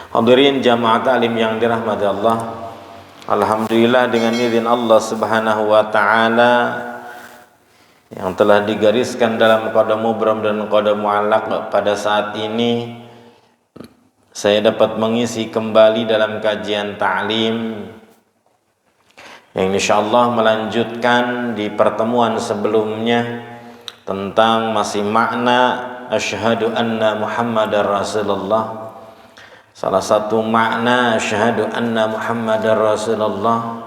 Hadirin jamaah taklim yang dirahmati Allah, alhamdulillah dengan izin Allah Subhanahu wa taala yang telah digariskan dalam qada mubram dan qada muallaq, pada saat ini saya dapat mengisi kembali dalam kajian ta'lim yang insyaallah melanjutkan di pertemuan sebelumnya tentang masih makna asyhadu anna Muhammadar Rasulullah. Salah satu makna asyhadu anna Muhammadar Rasulullah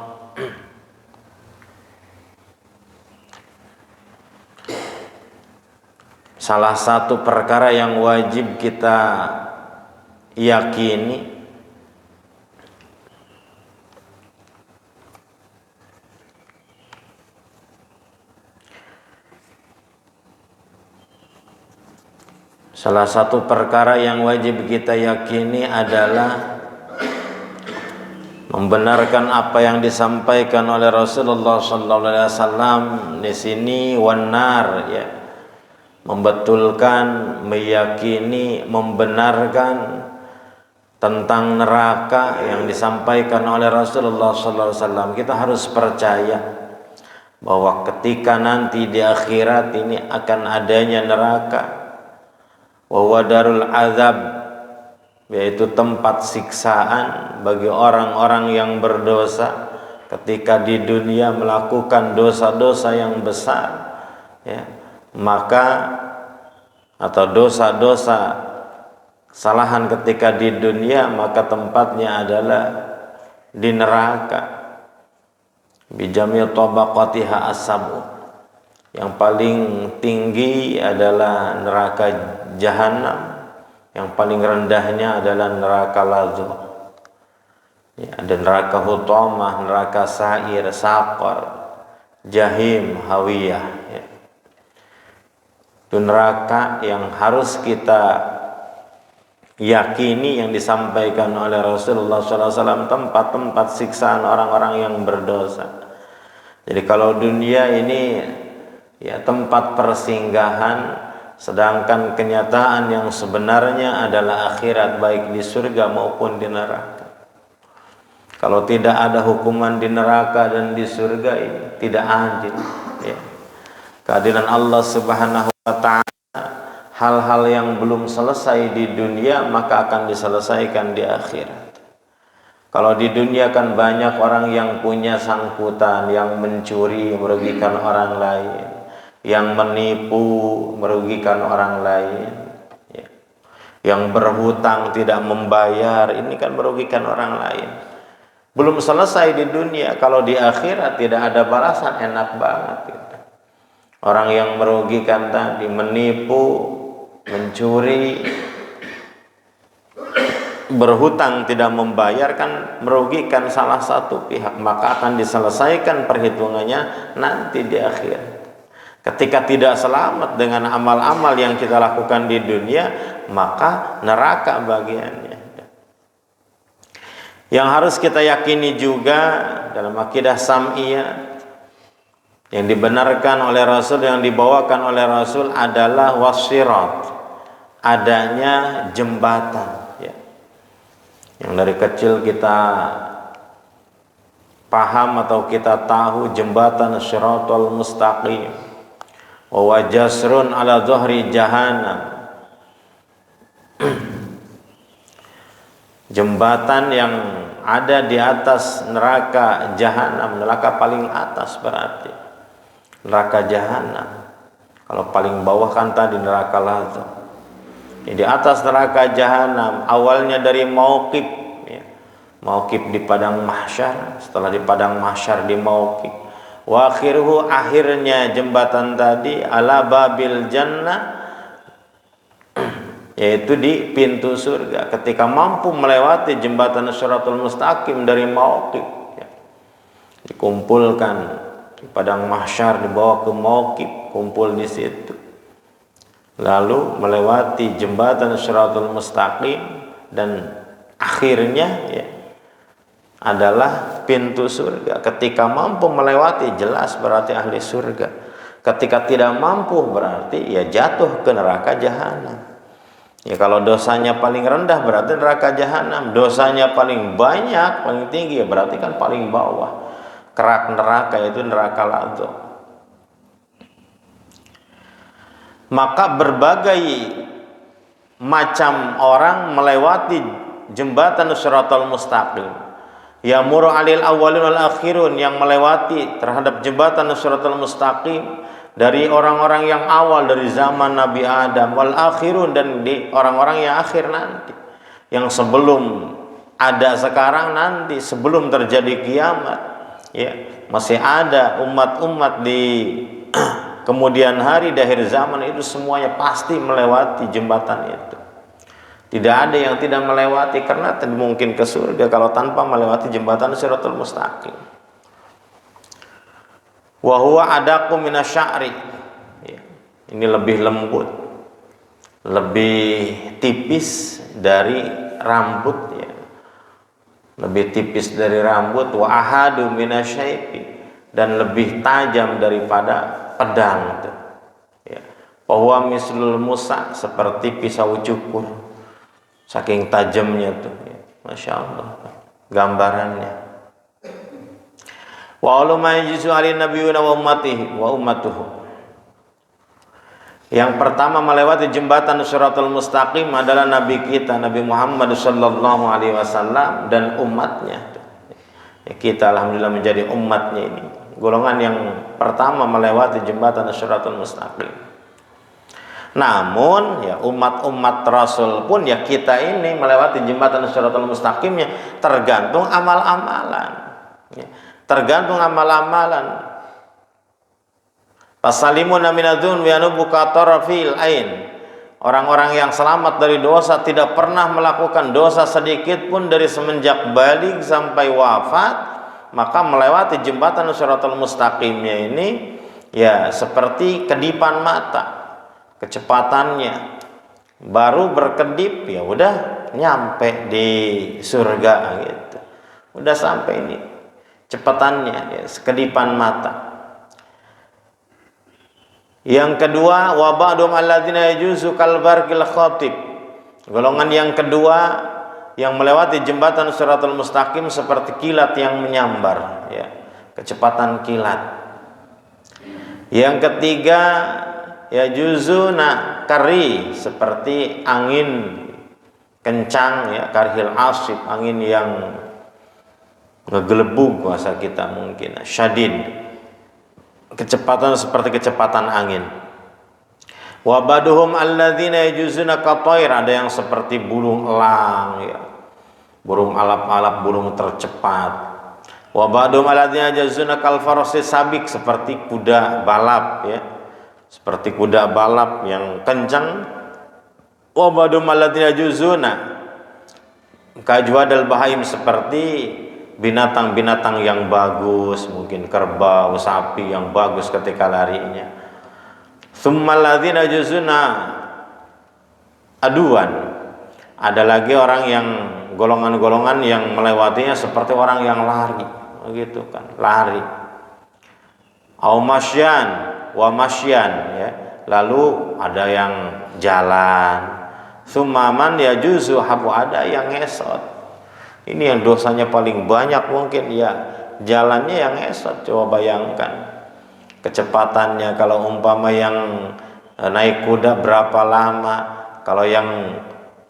salah satu perkara yang wajib kita yakini salah satu perkara yang wajib kita yakini adalah membenarkan apa yang disampaikan oleh Rasulullah sallallahu alaihi wasallam di sini, wanar, ya, membetulkan, meyakini, membenarkan tentang neraka yang disampaikan oleh Rasulullah sallallahu alaihi wasallam. Kita harus percaya bahwa ketika nanti di akhirat ini akan adanya neraka, wa darul azab, yaitu tempat siksaan bagi orang-orang yang berdosa ketika di dunia melakukan dosa-dosa yang besar, ya, maka atau dosa-dosa kesalahan ketika di dunia, maka tempatnya adalah di neraka. Bijamil tabaqatiha as-sab'u, yang paling tinggi adalah neraka jahanam, yang paling rendahnya adalah neraka lazza. Ya, ada neraka hutamah, neraka sa'ir, saqar, jahim, hawiyah, ya. Itu neraka yang harus kita yakini yang disampaikan oleh Rasulullah SAW, tempat-tempat siksaan orang-orang yang berdosa. Jadi kalau dunia ini ya tempat persinggahan, sedangkan kenyataan yang sebenarnya adalah akhirat, baik di surga maupun di neraka. Kalau tidak ada hukuman di neraka dan di surga, ini tidak adil, ya. Keadilan Allah Subhanahu wa ta'ala, hal-hal yang belum selesai di dunia maka akan diselesaikan di akhirat. Kalau di dunia kan banyak orang yang punya sangkutan, yang mencuri merugikan orang lain, yang menipu merugikan orang lain, ya, yang berhutang tidak membayar, ini kan merugikan orang lain. Belum selesai di dunia, kalau di akhirat tidak ada balasan, enak banget gitu. Orang yang merugikan tadi, menipu, mencuri, berhutang tidak membayar, kan merugikan salah satu pihak, maka akan diselesaikan perhitungannya nanti di akhirat. Ketika tidak selamat dengan amal-amal yang kita lakukan di dunia, maka neraka bagiannya. Yang harus kita yakini juga dalam akidah sam'iyah yang dibenarkan oleh Rasul, yang dibawakan oleh Rasul adalah wasirat, adanya jembatan, ya. Yang dari kecil kita paham atau kita tahu jembatan Shiratal Mustaqim, wa jasrun ala dhahri jahannam, jembatan yang ada di atas neraka jahanam, neraka paling atas berarti neraka jahanam. Kalau paling bawah kan tadi neraka lazza. Di atas neraka jahanam, awalnya dari mauqif, ya, mauqif di padang mahsyar, setelah di padang mahsyar di mauqif, wa akhiruhu, akhirnya jembatan tadi ala babil jannah, yaitu di pintu surga. Ketika mampu melewati jembatan Shiratal Mustaqim dari mauqif, ya, dikumpulkan di padang mahsyar, dibawa ke mauqif, kumpul di situ, lalu melewati jembatan Shiratal Mustaqim, dan akhirnya, ya, adalah pintu surga. Ketika mampu melewati, jelas berarti ahli surga. Ketika tidak mampu, berarti ya jatuh ke neraka jahanam. Ya kalau dosanya paling rendah berarti neraka jahanam, dosanya paling banyak, paling tinggi ya berarti kan paling bawah. Kerak neraka itu neraka ladzah. Maka berbagai macam orang melewati jembatan Shiratal Mustaqim. Yamuru alil awwalun wal akhirun, yang melewati terhadap jembatan Shiratal Mustaqim dari orang-orang yang awal dari zaman Nabi Adam, wal akhirun, dan di orang-orang yang akhir nanti, yang sebelum ada sekarang nanti, sebelum terjadi kiamat, ya masih ada umat-umat di kemudian hari di akhir zaman itu semuanya pasti melewati jembatan itu. Tidak ada yang tidak melewati, karena tidak mungkin ke surga kalau tanpa melewati jembatan Shiratal Mustaqim. Wa huwa adaqu minasya'ri. Ya, ini lebih lembut, lebih tipis dari rambut, ya. Lebih tipis dari rambut. Wa ahadu minasyaifi, dan lebih tajam daripada pedang itu. Ya. Wa huwa mislul musa, seperti pisau cukur. Saking tajamnya tuh, ya. Masya Allah gambarannya. Wa ulama yajizu alin nabiyuna wa ummatihi wa ummatuhu. Yang pertama melewati jembatan Shiratal Mustaqim adalah Nabi kita, Nabi Muhammad sallallahu alaihi wasallam, dan umatnya. Ya, kita alhamdulillah menjadi umatnya ini, golongan yang pertama melewati jembatan Shiratal Mustaqim. Namun ya umat-umat Rasul pun, ya kita ini melewati jembatan Shiratal Mustaqimnya tergantung amal-amalan, ya. Tergantung amal-amalan. Fasalimuna minadzun wa yanubu qatarafil ain. Orang-orang yang selamat dari dosa tidak pernah melakukan dosa sedikit pun dari semenjak balik sampai wafat, maka melewati jembatan Shiratal Mustaqimnya ini ya seperti kedipan mata. Kecepatannya baru berkedip ya udah nyampe di surga gitu. Udah sampai ini. Cepatannya ya, sekedipan mata. Yang kedua, wa ba'dhum alladzina yajuzu kal barqil khatib. Golongan yang kedua yang melewati jembatan Shiratal Mustaqim seperti kilat yang menyambar, ya, kecepatan kilat. Yang ketiga, yajuzuna kari, seperti angin kencang, ya, karhil asif, angin yang ngegelebug bahasa kita mungkin, syadid, kecepatan seperti kecepatan angin. Wa baduhum alladzina yajuzuna qatair, ada yang seperti burung elang, ya, burung alap-alap, burung tercepat. Wa baduhum alladzina yajuzuna kal farasi sabik, seperti kuda balap, ya, seperti kuda balap yang kencang. Wa baduhum alladzina yajuzuna kajwadal bahaim, seperti binatang-binatang yang bagus, mungkin kerbau, sapi yang bagus ketika larinya. Tsummal ladzina yajuzuna aduan, ada lagi orang yang golongan-golongan yang melewatinya seperti orang yang lari, begitu kan, lari. Au masyan wa masyan, ya, lalu ada yang jalan. Tsumman yajuzu habu, ada yang ngesot. Ini yang dosanya paling banyak mungkin, ya, jalannya yang ngesot. Coba bayangkan kecepatannya, kalau umpama yang naik kuda berapa lama, kalau yang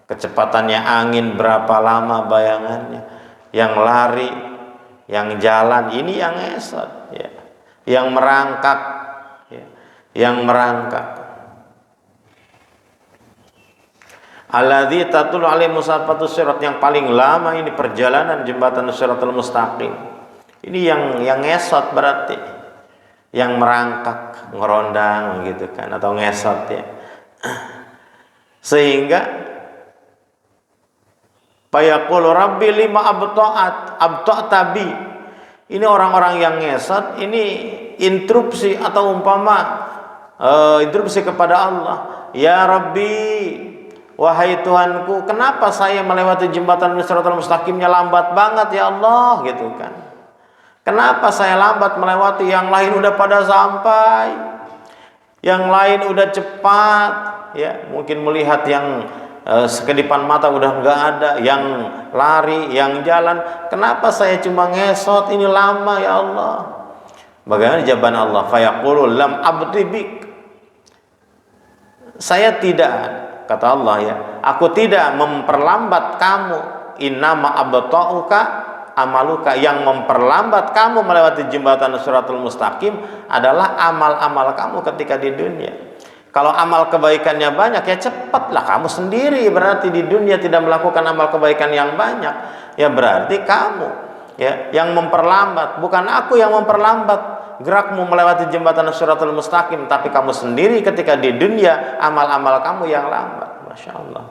kecepatannya angin berapa lama bayangannya, yang lari, yang jalan, ini yang ngesot, ya, yang merangkak, ya, yang merangkak. Alladzi tatul alaihi musafatus sirat, yang paling lama ini perjalanan jembatan Shiratal Mustaqim. Ini yang ngesot berarti, yang merangkak, ngerondang gitu kan, atau ngesot, ya. Sehingga fayaqul rabbi lima abta'tabi. Ini orang-orang yang ngesot ini interupsi atau umpama interupsi kepada Allah. Ya Rabbi, wahai Tuhanku, kenapa saya melewati jembatan Shiratal Mustaqimnya lambat banget ya Allah, gitu kan. Kenapa saya lambat melewati, yang lain udah pada sampai, yang lain udah cepat, ya, mungkin melihat yang sekedipan mata udah nggak ada, yang lari, yang jalan. Kenapa saya cuma ngesot ini lama ya Allah? Bagaimana jawaban Allah? Fayaqulu lam abdi bik. Saya tidak, kata Allah ya, aku tidak memperlambat kamu. Innama abta'uka amaluka. Yang memperlambat kamu melewati jembatan Shiratal Mustaqim adalah amal-amal kamu ketika di dunia. Kalau amal kebaikannya banyak, ya cepatlah kamu sendiri. Berarti di dunia tidak melakukan amal kebaikan yang banyak, ya berarti kamu ya yang memperlambat, bukan aku yang memperlambat gerakmu melewati jembatan Shiratal Mustaqim, tapi kamu sendiri ketika di dunia amal-amal kamu yang lambat. Masya Allah,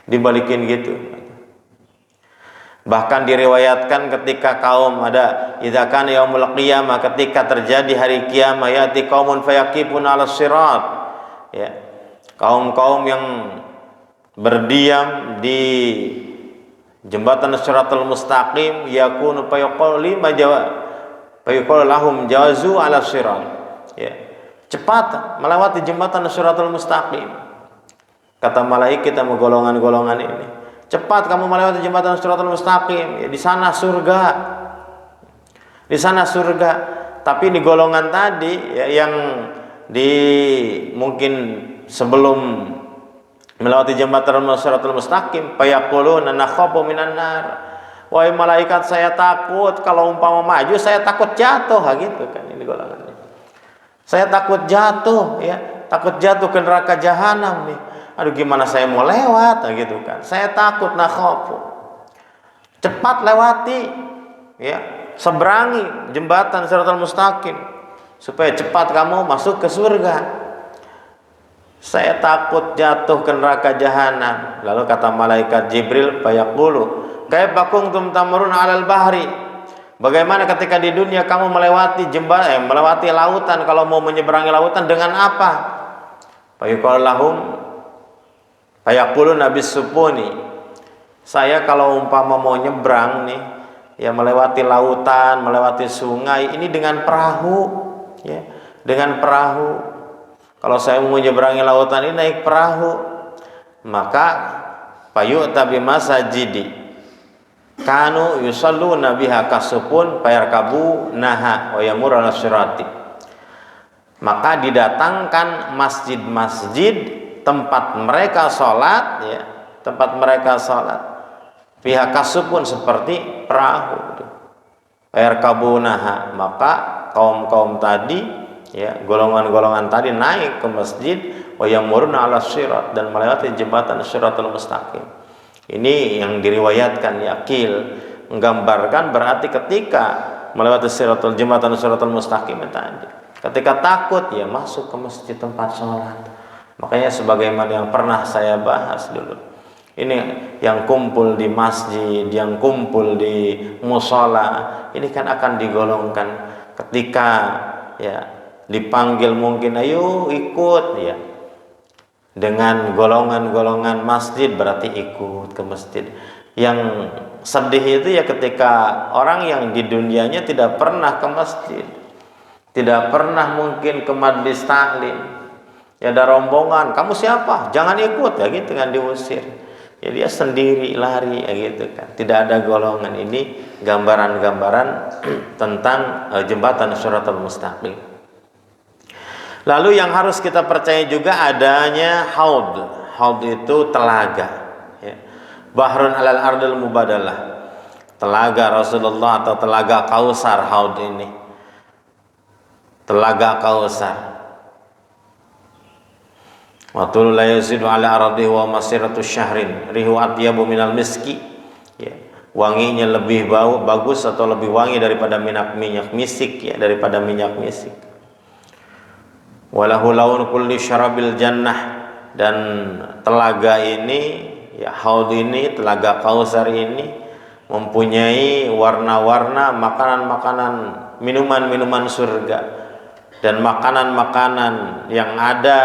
dibalikin gitu. Bahkan diriwayatkan ketika kaum ada idza kana yaumul qiyamah, ketika terjadi hari kiamat, yati qaumun fayaqifun 'ala sirat, ya, kaum-kaum yang berdiam di jembatan Shiratal Mustaqim, yakunu fayaqulu lima fayaqulu lahum jawazu 'ala sirat, ya, cepat melewati jembatan Shiratal Mustaqim. Kata malaikat sama golongan-golongan ini, cepat kamu melewati jembatan Shiratal Mustaqim, ya, di sana surga. Di sana surga. Tapi di golongan tadi ya, yang di mungkin sebelum melewati jembatan Shiratal Mustaqim, fayaquluna nakhafu minan nar. Wahai malaikat, saya takut kalau umpama maju, saya takut jatuh, gitu kan ini golongannya. Saya takut jatuh, ya, takut jatuh ke neraka jahanam nih. Aduh, gimana saya mau lewat, gitu kan. Saya takut, nakhafu. Cepat lewati, ya, seberangi jembatan Shiratal Mustaqim supaya cepat kamu masuk ke surga. Saya takut jatuh ke neraka jahanam. Lalu kata malaikat Jibril, fayaqulu kaifa kuntum tamurun 'alal bahri. Bagaimana ketika di dunia kamu melewati jembatan, melewati lautan, kalau mau menyeberangi lautan dengan apa? Fayaqulu lahum fayaqulun nabis supuni. Saya kalau umpama mau nyebrang nih, ya, melewati lautan, melewati sungai, ini dengan perahu, ya, dengan perahu. Kalau saya mau menyeberangi lautan ini naik perahu, maka fayu'ta bimasajidi kanu yusalluna biha kasupun fayarkabu naha wa yamur ala sirati. Maka didatangkan masjid-masjid tempat mereka sholat, ya, tempat mereka sholat, pihak kasupun seperti perahu, fayarkabu naha. Maka kaum-kaum tadi, ya, golongan-golongan tadi naik ke masjid, wa yamuruna ala sirat, dan melewati jembatan Shiratal Mustaqim. Ini yang diriwayatkan Yaqil, menggambarkan berarti ketika melewati jembatan Shiratal Mustaqim tadi, ketika takut, ya, masuk ke masjid tempat sholat. Makanya sebagaimana yang pernah saya bahas dulu, ini yang kumpul di masjid, yang kumpul di mushola, ini kan akan digolongkan ketika, ya, dipanggil mungkin ayo ikut, ya, dengan golongan-golongan masjid, berarti ikut ke masjid. Yang sedih itu ya ketika orang yang di dunianya tidak pernah ke masjid, tidak pernah mungkin ke majlis taklim, ya, ada rombongan, kamu siapa? Jangan ikut, ya, gitu kan, diusir. Ya, dia sendiri lari, ya, gitu kan. Tidak ada golongan. Ini gambaran-gambaran tentang jembatan Shiratal Mustaqim. Lalu yang harus kita percaya juga adanya haud. Haud itu telaga, ya. Bahrun alal ardil mubadalah. Telaga Rasulullah atau telaga Kausar, haud ini. Telaga Kausar. Wa tul la yazidu ala ardihi wa masiratu syahrin rihu atyabu minal miski, ya. Wanginya lebih bagus atau lebih wangi daripada minyak misik, ya, daripada minyak misik. Walahu laun kulli syarabil jannah, dan telaga ini, ya, haud ini, telaga Kausar ini mempunyai warna-warna makanan-makanan, minuman-minuman surga, dan makanan-makanan yang ada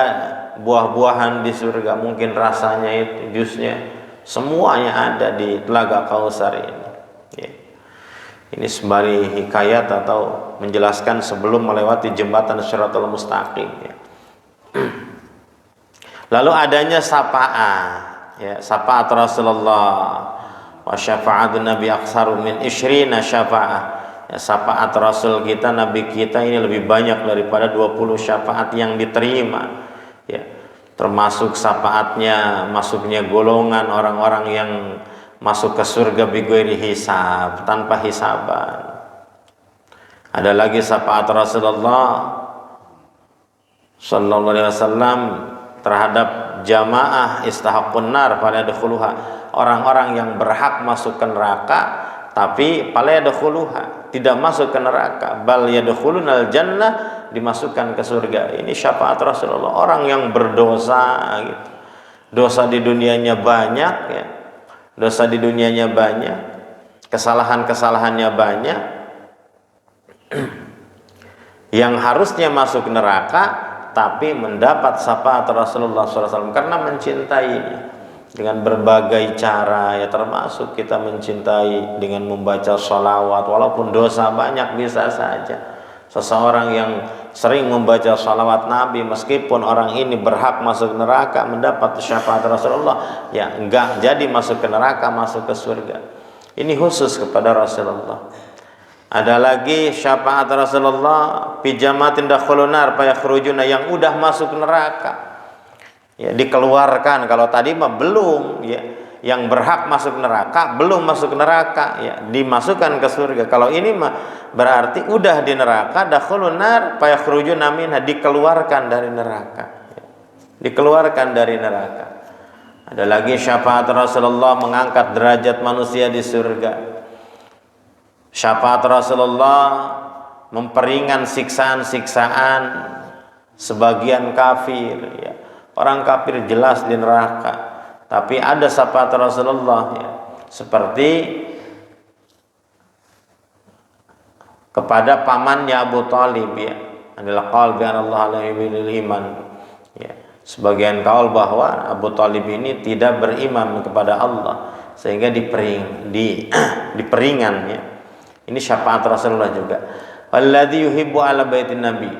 buah-buahan di surga, mungkin rasanya itu jusnya, semuanya ada di telaga Kausar ini, ya. Ini sembari hikayat atau menjelaskan sebelum melewati jembatan Shiratal Mustaqim, ya. Lalu adanya sapaan, ya syafaat Rasulullah, wa syafa'atun Nabi aksaru min isyrina syafa'ah, ya, syafaat Rasul kita, Nabi kita ini lebih banyak daripada 20 syafaat yang diterima, ya, termasuk syafaatnya masuknya golongan orang-orang yang masuk ke surga bighairi hisab, tanpa hisaban. Ada lagi syafaat Rasulullah sallallahu alaihi wasallam terhadap jamaah istahaqqun nar fala yadkhuluha, orang-orang yang berhak masuk ke neraka tapi fala yadkhuluha, tidak masuk ke neraka, bal yadkhulunal jannah, dimasukkan ke surga. Ini syafaat Rasulullah. Orang yang berdosa gitu, dosa di dunianya banyak, ya, dosa di dunianya banyak, kesalahan-kesalahannya banyak, yang harusnya masuk neraka tapi mendapat syafaat Rasulullah SAW karena mencintainya dengan berbagai cara, ya, termasuk kita mencintai dengan membaca sholawat. Walaupun dosa banyak, bisa saja seseorang yang sering membaca sholawat Nabi, meskipun orang ini berhak masuk neraka, mendapat syafaat Rasulullah, ya enggak jadi masuk ke neraka, masuk ke surga. Ini khusus kepada Rasulullah. Ada lagi syafaat Rasulullah pijamatin dakhulunar payakhrujuna, yang udah masuk neraka, ya, dikeluarkan. Kalau tadi mah belum, ya, yang berhak masuk neraka belum masuk neraka, ya, dimasukkan ke surga. Kalau ini mah berarti udah di neraka, dakhulunar payakhrujuna minha, dikeluarkan dari neraka, ya, dikeluarkan dari neraka. Ada lagi syafaat Rasulullah mengangkat derajat manusia di surga. Syafaat Rasulullah memperingan siksaan-siksaan sebagian kafir, ya. Orang kafir jelas di neraka, tapi ada syafaat Rasulullah, ya, seperti kepada pamannya Abu Thalib, ya, adalah qaul bi Allah la yubil iman, ya. Sebagian kaul bahwa Abu Thalib ini tidak beriman kepada Allah sehingga diperingan, ya. Ini syafaat Rasulullah juga. Walladzi yuhibbu ala baitin nabi,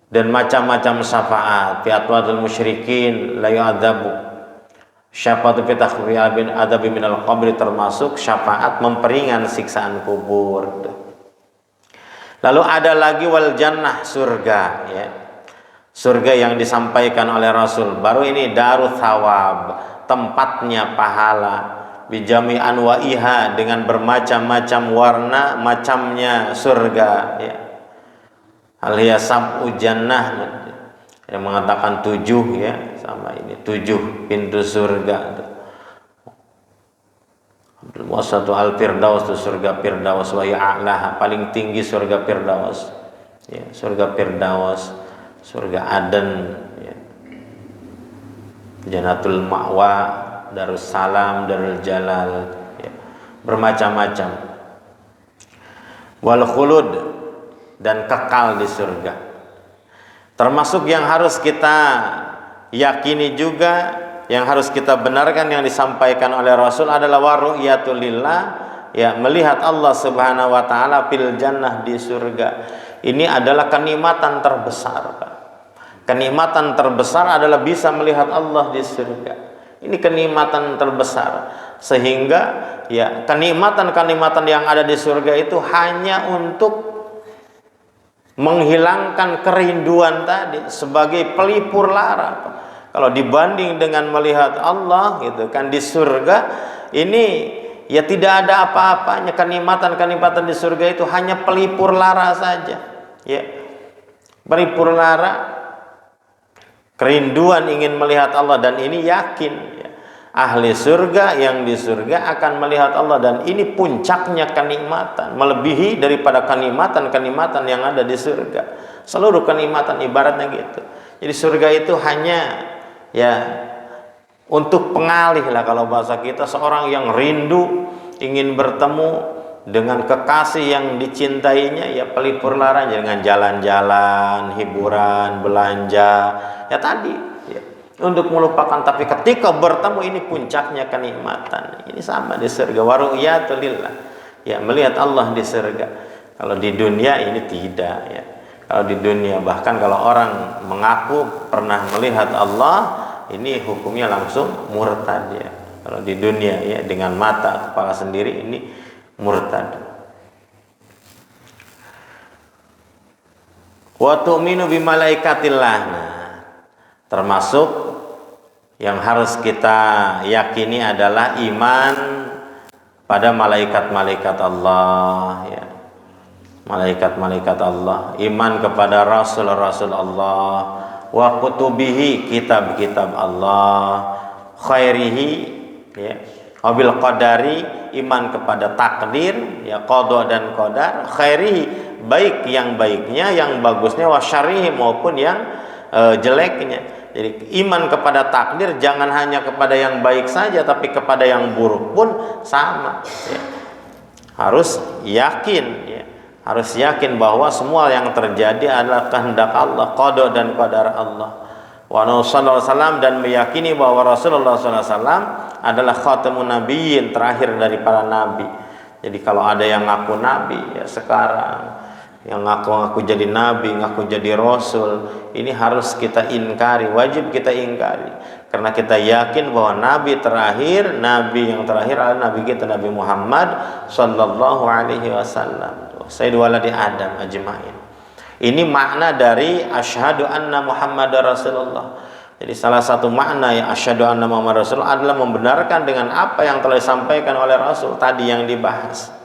dan macam-macam syafaat. Fi atwadul musyrikin la yu'adzabu, syafaat fi takhfi adabi minal qabri, termasuk syafaat memperingan siksaan kubur. Lalu ada lagi wal jannah, surga, ya. Surga yang disampaikan oleh Rasul. Baru ini darut thawab, tempatnya pahala. Bijami anwa'iha, dengan bermacam-macam warna macamnya surga, ya. Al-hiya sab'u jannah, yang mengatakan 7, ya, sama ini 7 pintu surga. Abdul Wasatu al-Firdaus, itu surga Firdaus, wa ya'laha, paling tinggi surga Firdaus, ya, surga Firdaus, surga Aden, ya. Jannatul Ma'wa, Darussalam, Darul Jalal, ya, bermacam-macam. Wal khulud, dan kekal di surga. Termasuk yang harus kita yakini juga, yang harus kita benarkan yang disampaikan oleh Rasul adalah waru'yatul lillah, ya, melihat Allah Subhanahu wa taala fil jannah, di surga. Ini adalah kenikmatan terbesar, Pak. Kenikmatan terbesar adalah bisa melihat Allah di surga. Ini kenikmatan terbesar, sehingga, ya, kenikmatan-kenikmatan yang ada di surga itu hanya untuk menghilangkan kerinduan tadi, sebagai pelipur lara. Kalau dibanding dengan melihat Allah, gitu kan, di surga ini, ya, tidak ada apa-apanya. Kenikmatan-kenikmatan di surga itu hanya pelipur lara saja, ya, pelipur lara, kerinduan ingin melihat Allah. Dan ini yakin, ya, ahli surga yang di surga akan melihat Allah, dan ini puncaknya kenikmatan, melebihi daripada kenikmatan-kenikmatan yang ada di surga. Seluruh kenikmatan ibaratnya gitu. Jadi surga itu hanya, ya, untuk pengalih lah kalau bahasa kita, seorang yang rindu ingin bertemu dengan kekasih yang dicintainya, ya, pelipur lara dengan jalan-jalan, hiburan, belanja, ya tadi, ya, untuk melupakan. Tapi ketika bertemu, ini puncaknya kenikmatan. Ini sama di surga, waru'yatul lillah, ya, melihat Allah di surga. Kalau di dunia ini tidak, ya. Kalau di dunia, bahkan kalau orang mengaku pernah melihat Allah, ini hukumnya langsung murtad ya. Kalau di dunia ya dengan mata kepala sendiri ini murtad. Wa tu'minu bi malaikatillah. Nah, termasuk yang harus kita yakini adalah iman pada malaikat-malaikat Allah ya. Malaikat-malaikat Allah, iman kepada rasul-rasul Allah, wa kutubihi, kitab-kitab Allah, khairihi ya, wabil qadari, iman kepada takdir ya, qada dan qadar, khairihi, baik yang baiknya, yang bagusnya, wa syarrihi, maupun yang jeleknya. Jadi iman kepada takdir jangan hanya kepada yang baik saja, tapi kepada yang buruk pun sama ya. Harus yakin ya. Harus yakin bahwa semua yang terjadi adalah kehendak Allah, qada dan qadar Allah. Wa sallallahu alaihi wasallam, dan meyakini bahwa Rasulullah sallallahu alaihi wasallam adalah khatamun nabiyyin, terakhir dari para nabi. Jadi kalau ada yang ngaku nabi ya sekarang, yang ngaku jadi nabi, ngaku jadi rasul, ini harus kita ingkari, wajib kita ingkari. Karena kita yakin bahwa nabi yang terakhir adalah nabi kita, Nabi Muhammad sallallahu alaihi wasallam. Sayyid waladi Adam ajma'in. Ini makna dari asyhadu anna Muhammadar Rasulullah. Jadi salah satu makna ya asyhadu anna Muhammadar Rasulullah adalah membenarkan dengan apa yang telah disampaikan oleh Rasul tadi yang dibahas.